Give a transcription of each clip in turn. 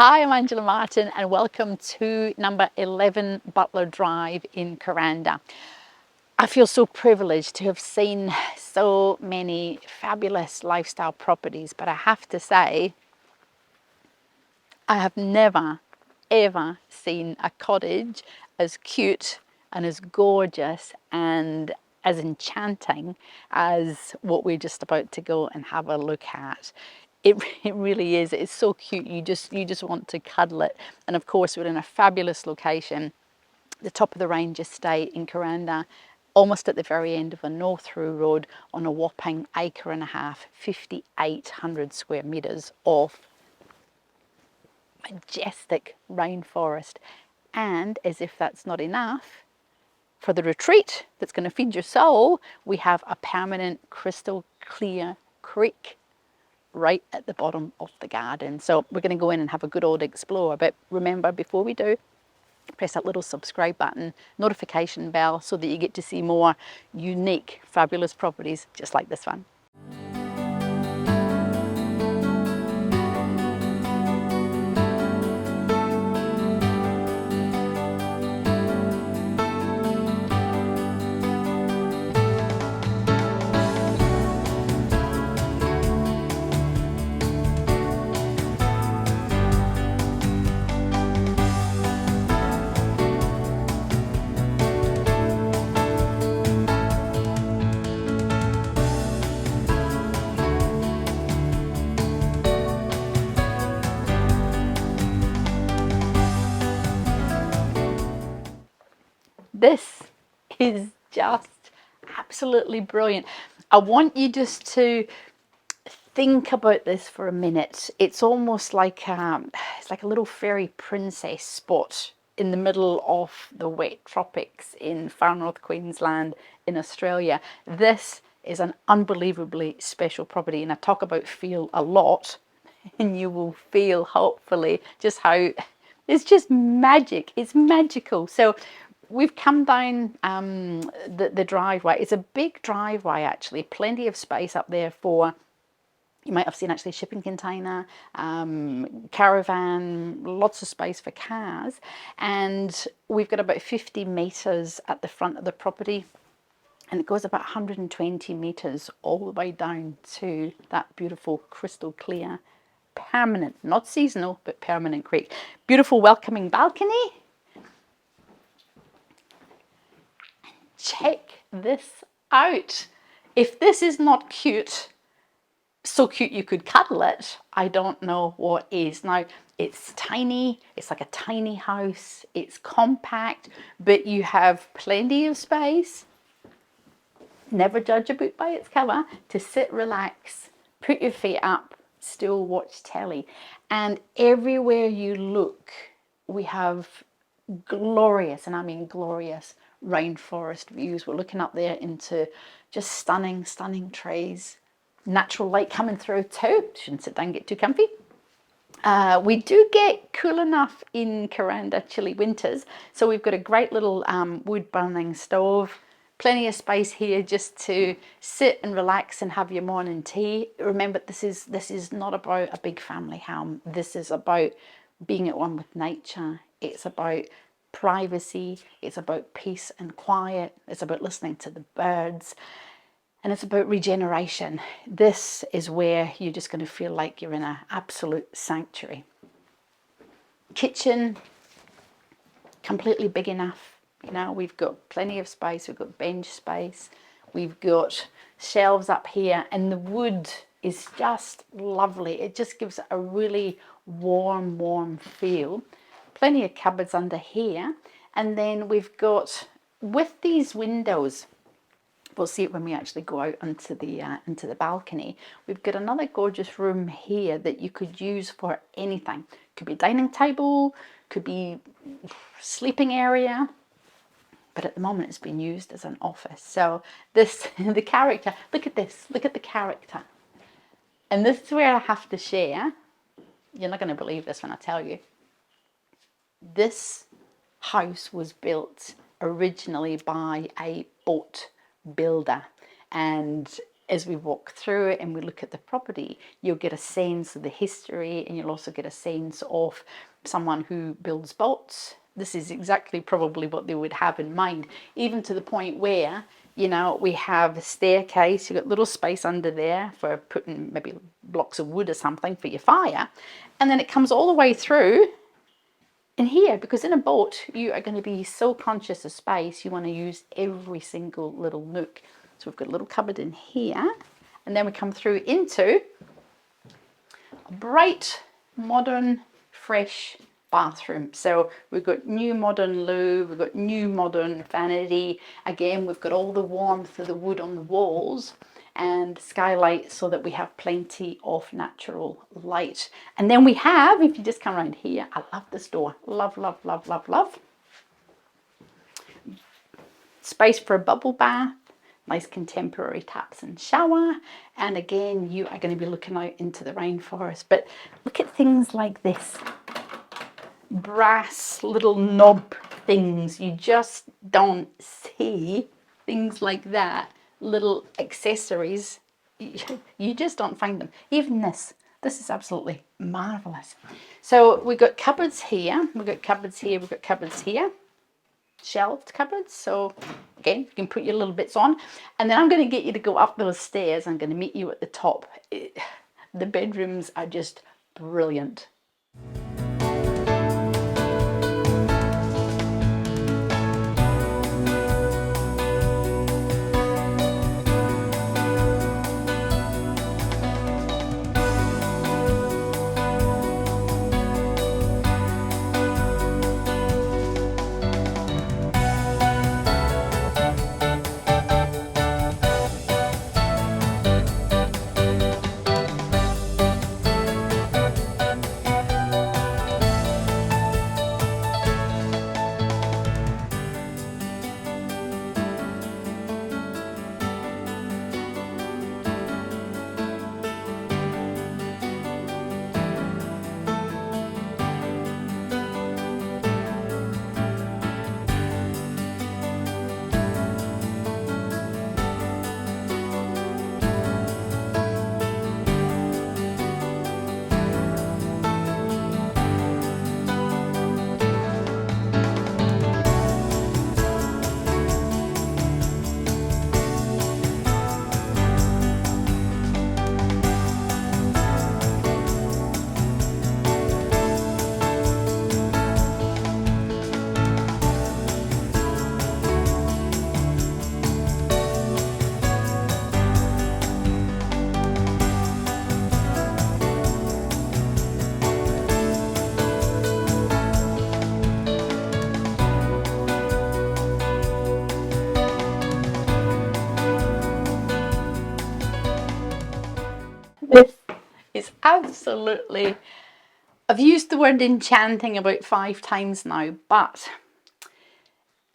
Hi, I'm Angela Martin and welcome to number 11 Butler Drive in Kuranda. I feel so privileged to have seen so many fabulous lifestyle properties, but I have to say, I have never, ever seen a cottage as cute and as gorgeous and as enchanting as what we're just about to go and have a look at. It really is. It's so cute. You just want to cuddle it. And of course, we're in a fabulous location, the top of the range estate in Kuranda, almost at the very end of a North Through Road on a whopping acre and a half, 5,800 square meters of majestic rainforest. And as if that's not enough, for the retreat that's going to feed your soul, we have a permanent crystal clear creek right at the bottom of the garden. So we're going to go in and have a good old explore. But remember, before we do, press that little subscribe button, notification bell, so that you get to see more unique, fabulous properties just like this one. This is just absolutely brilliant. I want you just to think about this for a minute. It's almost like it's like a little fairy princess spot in the middle of the wet tropics in far north Queensland in Australia. This is an unbelievably special property, and I talk about feel a lot, and you will feel hopefully just how it's just magic. It's magical. So we've come down the driveway. It's a big driveway actually, plenty of space up there for, you might have seen actually, shipping container, caravan, lots of space for cars. And we've got about 50 metres at the front of the property. And it goes about 120 metres all the way down to that beautiful crystal clear, permanent, not seasonal, but permanent creek. Beautiful welcoming balcony. Check this out. If this is not cute, so cute you could cuddle it, I don't know what is. Now, it's tiny, it's like a tiny house, it's compact, but you have plenty of space. Never judge a book by its cover. To sit, relax, put your feet up, still watch telly. And everywhere you look, we have glorious, and I mean glorious, rainforest views. We're looking up there into just stunning, stunning trees. Natural light coming through too. Shouldn't sit down and get too comfy. We do get cool enough in Kuranda chilly winters, so we've got a great little wood burning stove. Plenty of space here just to sit and relax and have your morning tea. Remember, this is not about a big family home. This is about being at one with nature. It's about privacy. It's about peace and quiet. It's about listening to the birds. And it's about regeneration. This is where you're just going to feel like you're in an absolute sanctuary. Kitchen, completely big enough. You know, we've got plenty of space. We've got bench space. We've got shelves up here, and the wood is just lovely. It just gives a really warm, warm feel. Plenty of cupboards under here. And then we've got, with these windows, we'll see it when we actually go out into the balcony. We've got another gorgeous room here that you could use for anything. Could be a dining table, could be sleeping area, but at the moment it's been used as an office. So this, the character, look at this, look at the character. And this is where I have to share. You're not going to believe this when I tell you. This house was built originally by a boat builder, and as we walk through it and we look at the property, you'll get a sense of the history, and you'll also get a sense of someone who builds boats. This is exactly probably what they would have in mind, even to the point where, you know, we have a staircase, you've got little space under there for putting maybe blocks of wood or something for your fire, and then it comes all the way through in here, because in a boat you are going to be so conscious of space, you want to use every single little nook. So we've got a little cupboard in here, and then we come through into a bright, modern, fresh bathroom. So we've got new modern loo, we've got new modern vanity. Again, we've got all the warmth of the wood on the walls and skylight so that we have plenty of natural light. And then we have, if you just come around here, I love this door. Love, love, love, love, love. Space for a bubble bath. Nice contemporary taps and shower. And again, you are going to be looking out into the rainforest. But look at things like this. Brass little knob things. You just don't see things like that. Little accessories. You just don't find them. Even this. This is absolutely marvellous. So we've got cupboards here. We've got cupboards here. We've got cupboards here. Shelved cupboards, so again you can put your little bits on, and then I'm going to get you to go up those stairs. I'm going to meet you at the top. The bedrooms are just brilliant. This is absolutely, I've used the word enchanting about 5 times now, but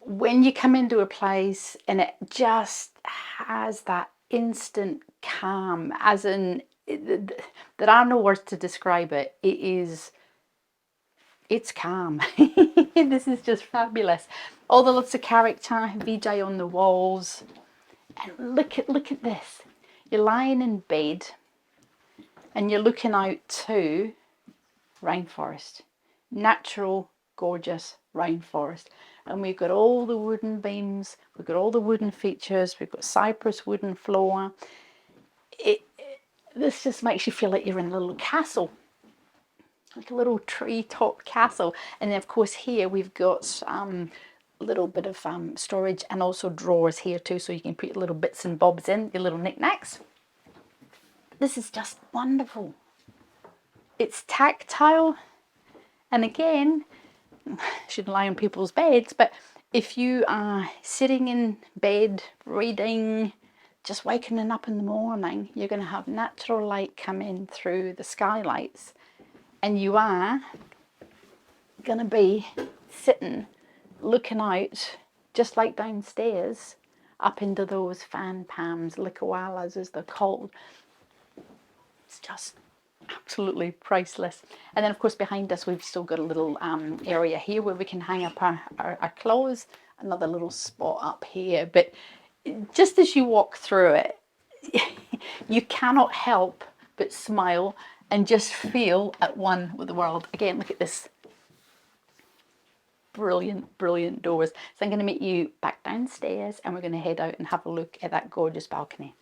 when you come into a place and it just has that instant calm, as in, there are no words to describe it. It's calm. This is just fabulous. All the lots of character, VJ on the walls. And look at this. You're lying in bed and you're looking out to rainforest. Natural, gorgeous rainforest. And we've got all the wooden beams, we've got all the wooden features, we've got cypress wooden floor. This just makes you feel like you're in a little castle, like a little tree-top castle. And then of course here we've got a little bit of storage, and also drawers here too, so you can put your little bits and bobs in, your little knickknacks. This is just wonderful. It's tactile, and again, shouldn't lie on people's beds, but if you are sitting in bed reading, just waking up in the morning, you're going to have natural light come in through the skylights, and you are going to be sitting looking out, just like downstairs, up into those fan palms, likoalas as they're called. It's just absolutely priceless. And then of course behind us we've still got a little area here where we can hang up our clothes, another little spot up here. But just as you walk through it, you cannot help but smile and just feel at one with the world. Again, look at this. Brilliant, brilliant doors. So I'm going to meet you back downstairs and we're going to head out and have a look at that gorgeous balcony.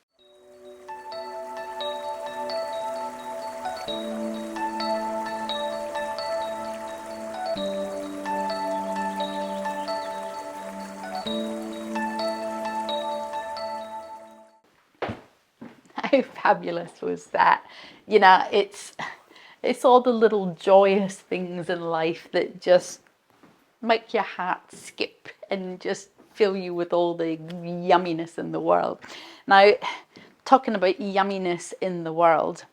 How fabulous was that? You know, it's all the little joyous things in life that just make your heart skip and just fill you with all the yumminess in the world. Now, talking about yumminess in the world,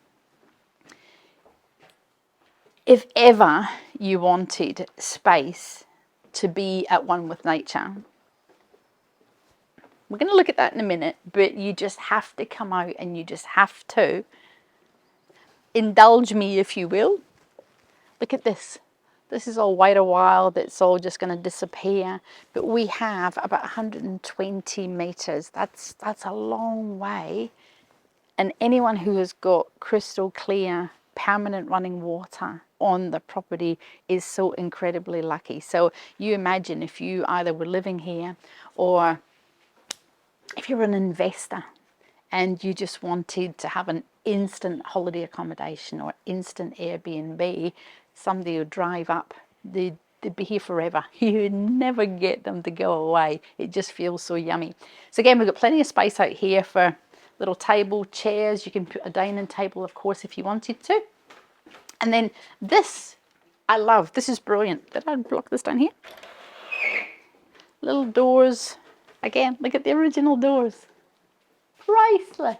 if ever you wanted space to be at one with nature, we're going to look at that in a minute, but you just have to come out and you just have to indulge me, if you will. Look at this. This is all white or wild. It's all just going to disappear. But we have about 120 meters. That's a long way. And anyone who has got crystal clear, permanent running water on the property is so incredibly lucky. So you imagine if you either were living here or if you're an investor and you just wanted to have an instant holiday accommodation or instant Airbnb, somebody would drive up, they'd be here forever. You'd never get them to go away. It just feels so yummy. So again, we've got plenty of space out here for little table, chairs. You can put a dining table, of course, if you wanted to. And then this, I love. This is brilliant. Did I block this down here? Little doors. Again, look at the original doors. Priceless.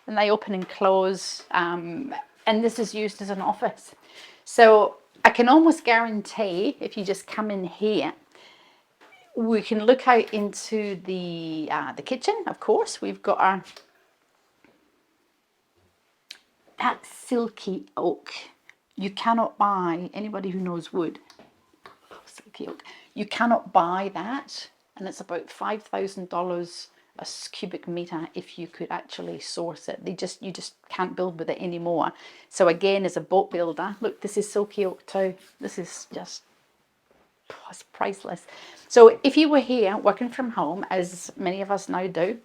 And they open and close. And this is used as an office. So I can almost guarantee if you just come in here, we can look out into the kitchen, of course. We've got our that silky oak. You cannot buy, anybody who knows wood, silky oak, you cannot buy that. And it's about $5,000 a cubic meter if you could actually source it. You just can't build with it anymore. So again, as a boat builder, look, this is silky oak too. This is just, it's priceless. So if you were here working from home, as many of us now do,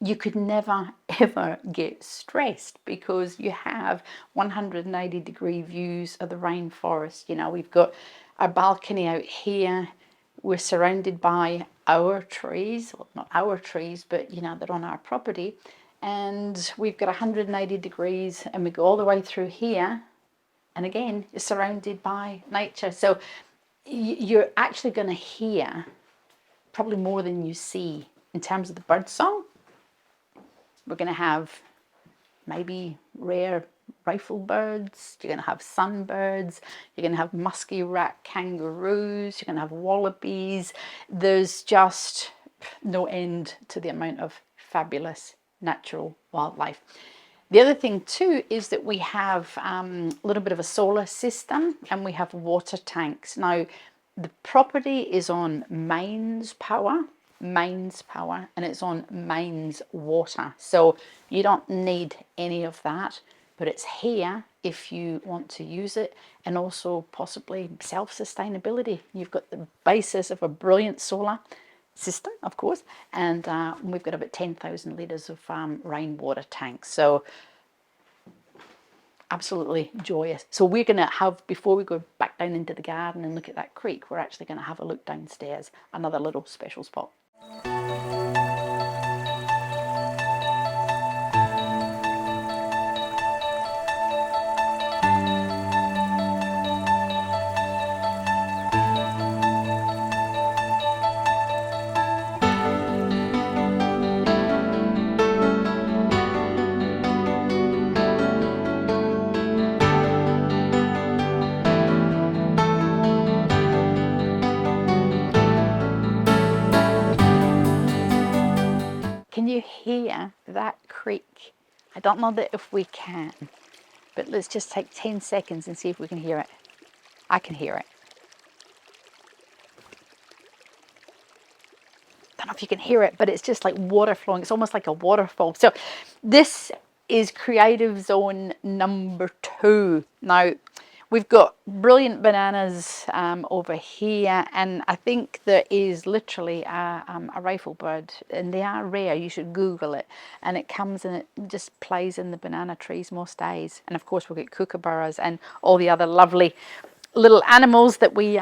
you could never ever get stressed because you have 180-degree views of the rainforest. You know, we've got our balcony out here. We're surrounded by our trees, well, not our trees, but you know, they're on our property. And we've got 180 degrees and we go all the way through here. And again, you're surrounded by nature. So you're actually going to hear probably more than you see in terms of the bird song. We're going to have maybe rare rifle birds, you're going to have sunbirds, you're going to have musky rat kangaroos, you're going to have wallabies. There's just no end to the amount of fabulous natural wildlife. The other thing too is that we have a little bit of a solar system and we have water tanks. Now, the property is on mains power, and it's on mains water. So you don't need any of that, but it's here if you want to use it, and also possibly self-sustainability. You've got the basis of a brilliant solar system, of course, and we've got about 10,000 litres of rainwater tanks. So absolutely joyous. So we're going to have, before we go back down into the garden and look at that creek, we're actually going to have a look downstairs, another little special spot. Can you hear that creek? I don't know that if we can, but let's just take 10 seconds and see if we can hear it. I can hear it. don't know if you can hear it, but it's just like water flowing. It's almost like a waterfall. So this is creative zone number 2. Now, we've got brilliant bananas over here, and I think there is literally a rifle bird, and they are rare. You should Google it, and it comes and it just plays in the banana trees most days. And of course, we've got kookaburras and all the other lovely little animals that we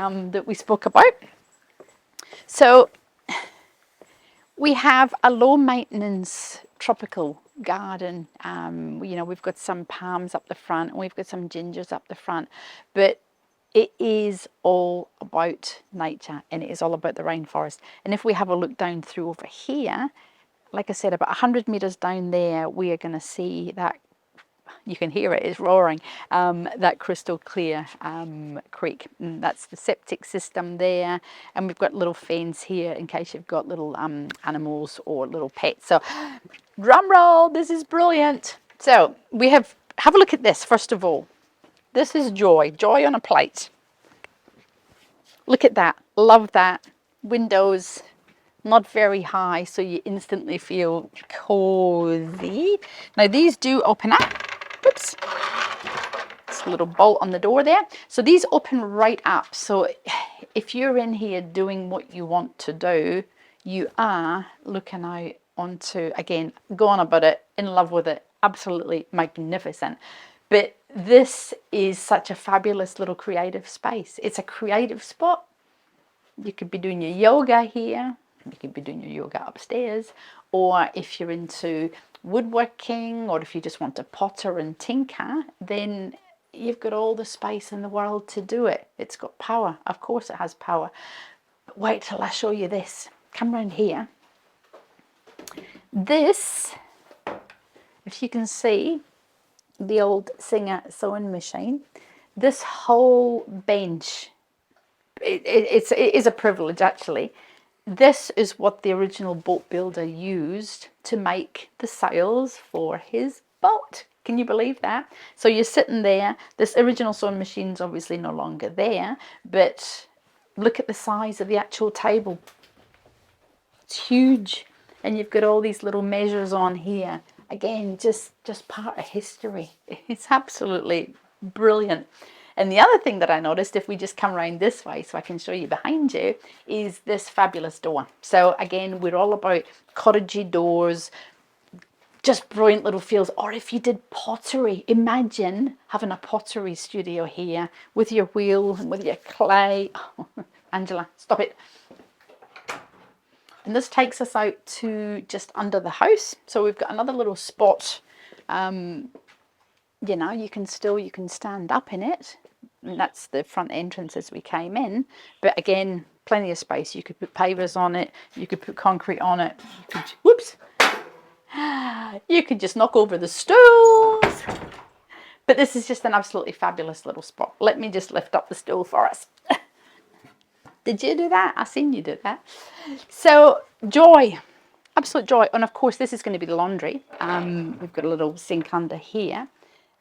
spoke about. So we have a low maintenance tropical garden. We've got some palms up the front, and we've got some gingers up the front, but it is all about nature, and it is all about the rainforest. And if we have a look down through over here, like I said, about 100 meters down there, we are going to see that, you can hear it, it's roaring, that crystal clear creek. And that's the septic system there. And we've got little fens here in case you've got little animals or little pets. So drum roll, this is brilliant. So we have a look at this first of all. This is joy on a plate. Look at that, love that. Windows not very high, so you instantly feel cozy. Now these do open up. Whoops. It's a little bolt on the door there. So these open right up. So if you're in here doing what you want to do, you are looking out onto, again, go on about it, in love with it, absolutely magnificent. But this is such a fabulous little creative space. It's a creative spot. You could be doing your yoga here. You could be doing your yoga upstairs. Or if you're into woodworking, or if you just want to potter and tinker, then you've got all the space in the world to do it. It's got power. Of course it has power. But wait till I show you this. Come round here. This, if you can see, the old Singer sewing machine, this whole bench, it is a privilege actually. This is what the original boat builder used to make the sails for his boat. Can you believe that? So you're sitting there, this original sewing machine's obviously no longer there, but look at the size of the actual table. It's huge. And you've got all these little measures on here. Again, just part of history. It's absolutely brilliant. And the other thing that I noticed, if we just come around this way so I can show you behind you, is this fabulous door. So again, we're all about cottagey doors, just brilliant little feels. Or if you did pottery, imagine having a pottery studio here with your wheel and with your clay. Oh, Angela, stop it. And this takes us out to just under the house. So we've got another little spot. You can stand up in it. And that's the front entrance as we came in. But again, plenty of space. You could put pavers on it. You could put concrete on it. You could just knock over the stools. But this is just an absolutely fabulous little spot. Let me just lift up the stool for us. Did you do that? I seen you do that. So joy, absolute joy. And of course, this is going to be the laundry. We've got a little sink under here.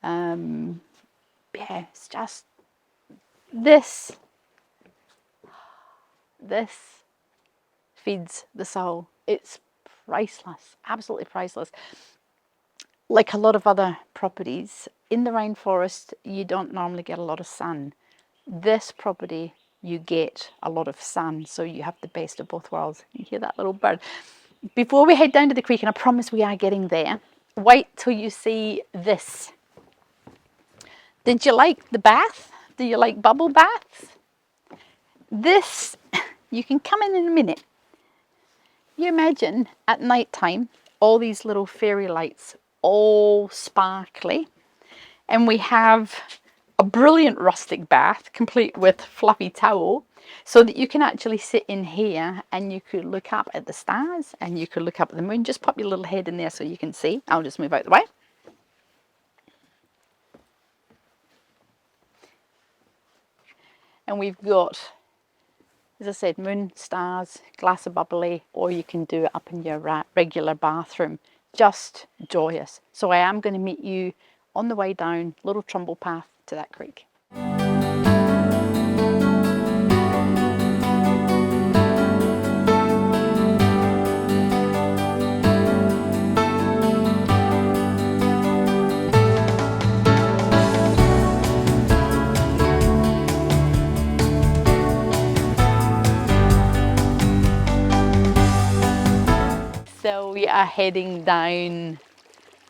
It's just this feeds the soul. It's priceless, absolutely priceless. Like a lot of other properties in the rainforest, you don't normally get a lot of sun. This property, you get a lot of sun, so you have the best of both worlds. You hear that little bird. Before we head down to the creek, and I promise we are getting there, wait till you see this. Did you like the bath? Do you like bubble baths? This, you can come in a minute. You imagine at night time, all these little fairy lights, all sparkly, and we have a brilliant rustic bath complete with fluffy towel, so that you can actually sit in here and you could look up at the stars and you could look up at the moon. Just pop your little head in there so you can see. I'll just move out the way. And we've got, as I said, moon, stars, glass of bubbly, or you can do it up in your regular bathroom. Just joyous. So I am going to meet you on the way down, little trumble path to that creek. are heading down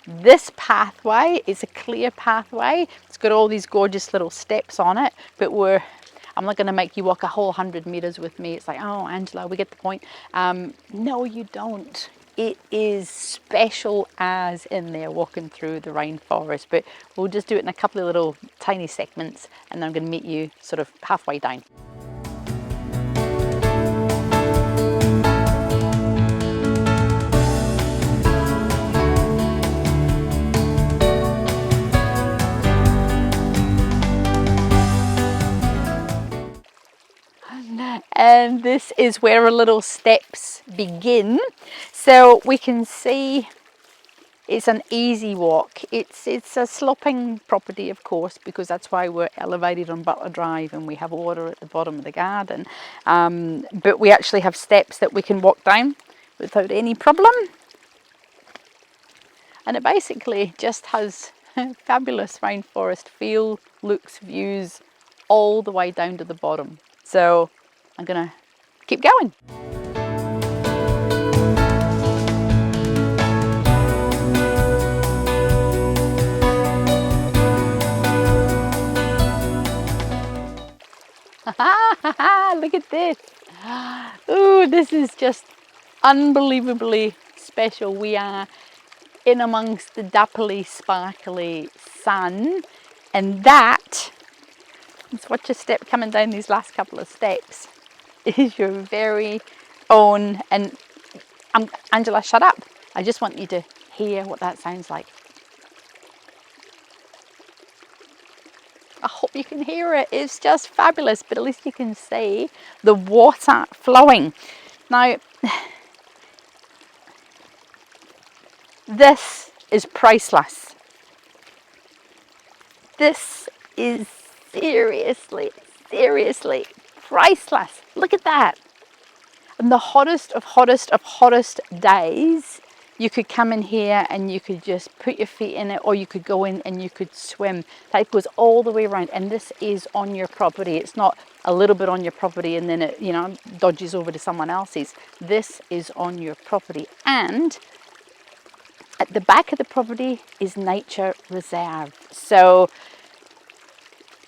this pathway. It's a clear pathway. It's got all these gorgeous little steps on it, but I'm not going to make you walk a whole 100 meters with me. It's like, oh, Angela, we get the point. No, you don't. It is special as in there walking through the rainforest, but we'll just do it in a couple of little tiny segments, and then I'm going to meet you sort of halfway down. And this is where our little steps begin. So we can see it's an easy walk. It's a sloping property, of course, because that's why we're elevated on Butler Drive and we have water at the bottom of the garden. But we actually have steps that we can walk down without any problem. And it basically just has fabulous rainforest feel, looks, views all the way down to the bottom. So I'm gonna keep going. Look at this. Oh, this is just unbelievably special. We are in amongst the dappley, sparkly sun, and that, let's watch a step coming down these last couple of steps, is your very own, and Angela, shut up. I just want you to hear what that sounds like. I hope you can hear it. It's just fabulous, but at least you can see the water flowing. Now, this is priceless. This is seriously priceless. Look at that. On the hottest of hottest days, you could come in here and you could just put your feet in it, or you could go in and you could swim. That goes all the way around, and this is on your property. It's not a little bit on your property and then it, you know, dodges over to someone else's. This is on your property, and at the back of the property is nature reserve. So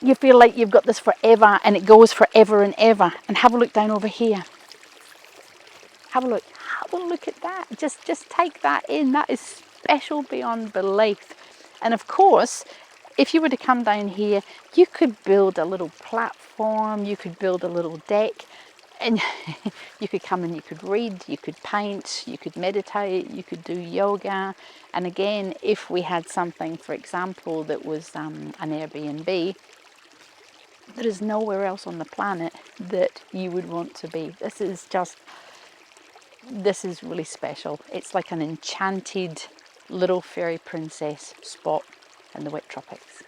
you feel like you've got this forever, and it goes forever and ever. And have a look down over here. Have a look at that. Just take that in. That is special beyond belief. And of course, if you were to come down here, you could build a little platform, you could build a little deck, and you could come and you could read, you could paint, you could meditate, you could do yoga. And again, if we had something, for example, that was an Airbnb, there is nowhere else on the planet that you would want to be. This is really special. It's like an enchanted little fairy princess spot in the wet tropics.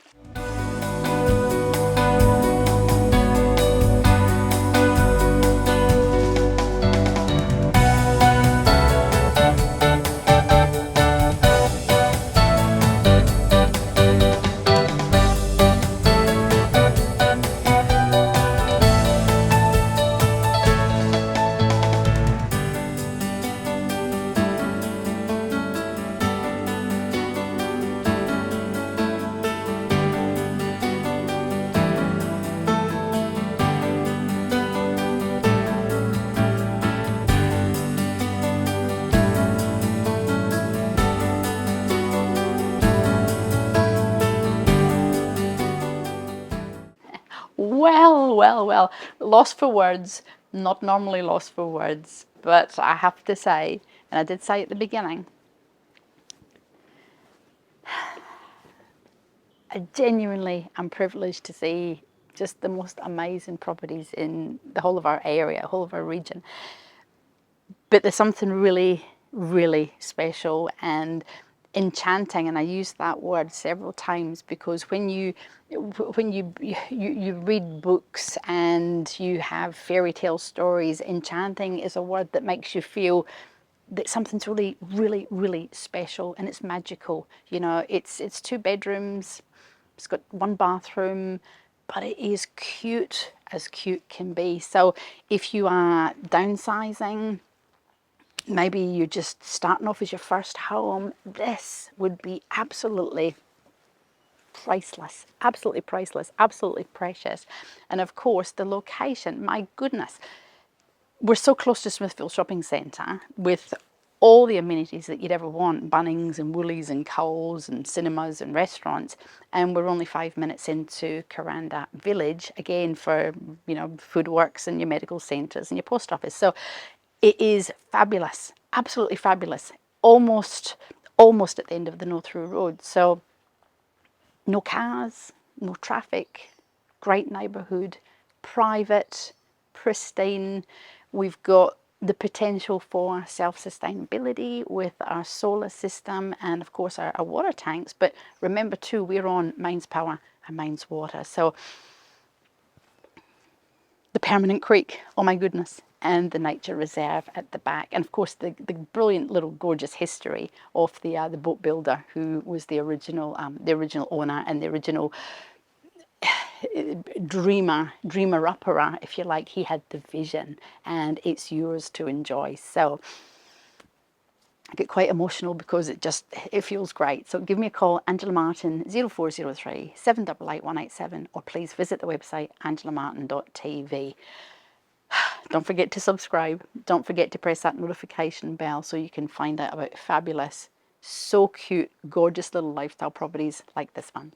Well, lost for words, not normally lost for words, but I have to say, and I did say at the beginning, I genuinely am privileged to see just the most amazing properties in the whole of our area, whole of our region. But there's something really special and enchanting, and I use that word several times, because when you read books and you have fairy tale stories, enchanting is a word that makes you feel that something's really special, and it's magical. You know, it's 2 bedrooms, it's got 1 bathroom, but it is cute as cute can be. So if you are downsizing, maybe you're just starting off as your first home, this would be absolutely priceless, absolutely precious. And of course, the location, my goodness, we're so close to Smithfield Shopping Centre with all the amenities that you'd ever want, Bunnings and Woolies and Coles and cinemas and restaurants, and we're only 5 minutes into Kuranda Village, again for, you know, food works and your medical centres and your post office. So it is fabulous, absolutely fabulous, almost at the end of the No Through Road. So no cars, no traffic, great neighbourhood, private, pristine. We've got the potential for self-sustainability with our solar system and of course our water tanks. But remember too, we're on Mains Power and Mains Water. So the permanent creek, oh my goodness, and the nature reserve at the back, and of course the brilliant little gorgeous history of the boat builder who was the original owner and the original dreamer-upperer, if you like. He had the vision, and it's yours to enjoy. So I get quite emotional because it feels great. So give me a call, Angela Martin, 0403 788 187, or please visit the website angelamartin.tv. Don't forget to subscribe. Don't forget to press that notification bell so you can find out about fabulous, so cute, gorgeous little lifestyle properties like this one.